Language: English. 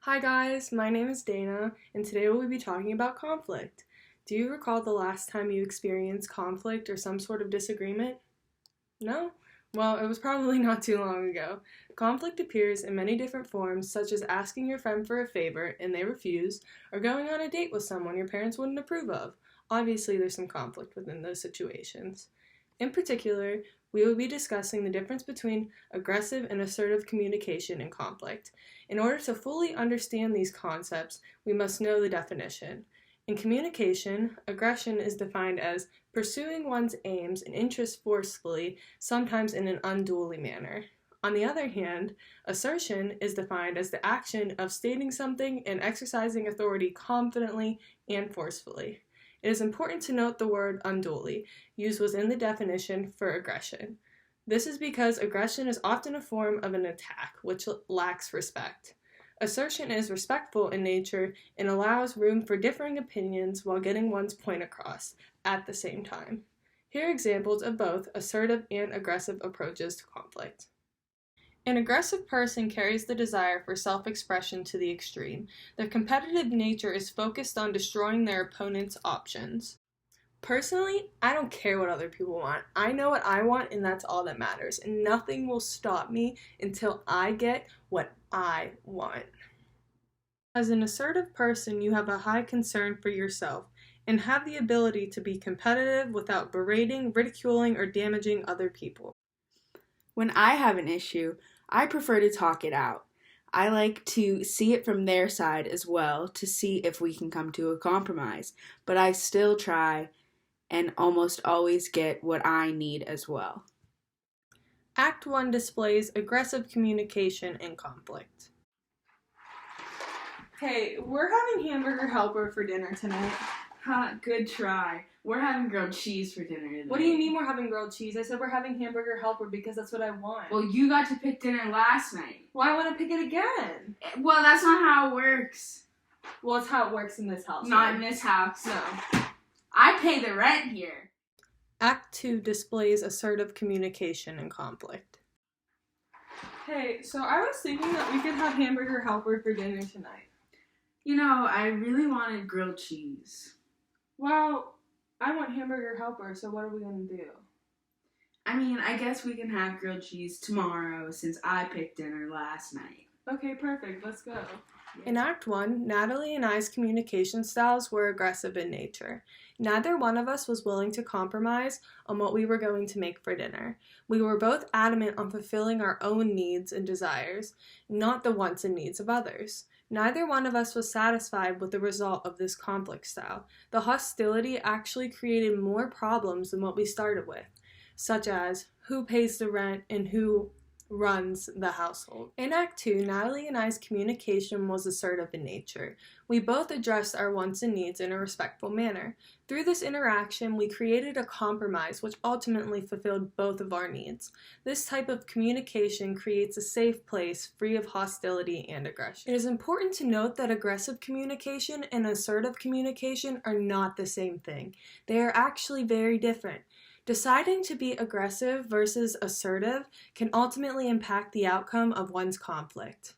Hi guys, my name is Dana, and today we'll be talking about conflict. Do you recall the last time you experienced conflict or some sort of disagreement? No? Well, it was probably not too long ago. Conflict appears in many different forms, such as asking your friend for a favor and they refuse, or going on a date with someone your parents wouldn't approve of. Obviously, there's some conflict within those situations. In particular, we will be discussing the difference between aggressive and assertive communication in conflict. In order to fully understand these concepts, we must know the definition. In communication, aggression is defined as pursuing one's aims and interests forcefully, sometimes in an unduly manner. On the other hand, assertion is defined as the action of stating something and exercising authority confidently and forcefully. It is important to note the word unduly, used within the definition for aggression. This is because aggression is often a form of an attack, which lacks respect. Assertion is respectful in nature and allows room for differing opinions while getting one's point across at the same time. Here are examples of both assertive and aggressive approaches to conflict. An aggressive person carries the desire for self-expression to the extreme. Their competitive nature is focused on destroying their opponent's options. Personally, I don't care what other people want. I know what I want, and that's all that matters. And nothing will stop me until I get what I want. As an assertive person, you have a high concern for yourself and have the ability to be competitive without berating, ridiculing, or damaging other people. When I have an issue, I prefer to talk it out. I like to see it from their side as well to see if we can come to a compromise, but I still try and almost always get what I need as well. Act 1 displays aggressive communication in conflict. Hey, we're having hamburger helper for dinner tonight. Good try. We're having grilled cheese for dinner today. What do you mean we're having grilled cheese? I said we're having hamburger helper because that's what I want. Well, you got to pick dinner last night. Well, I want to pick it again. Well, that's not how it works. Well, it's how it works in this house. Not right? in this house. No. I pay the rent here. Act 2 displays assertive communication in conflict. Hey, so I was thinking that we could have hamburger helper for dinner tonight. You know, I really wanted grilled cheese. Well, I want hamburger helper, so what are we going to do? I mean, I guess we can have grilled cheese tomorrow since I picked dinner last night. Okay, perfect. Let's go. In Act 1, Natalie and I's communication styles were aggressive in nature. Neither one of us was willing to compromise on what we were going to make for dinner. We were both adamant on fulfilling our own needs and desires, not the wants and needs of others. Neither one of us was satisfied with the result of this conflict style. The hostility actually created more problems than what we started with, such as who pays the rent and who runs the household. In Act 2, Natalie and I's communication was assertive in nature. We both addressed our wants and needs in a respectful manner. Through this interaction, we created a compromise which ultimately fulfilled both of our needs. This type of communication creates a safe place free of hostility and aggression. It is important to note that aggressive communication and assertive communication are not the same thing. They are actually very different. Deciding to be aggressive versus assertive can ultimately impact the outcome of one's conflict.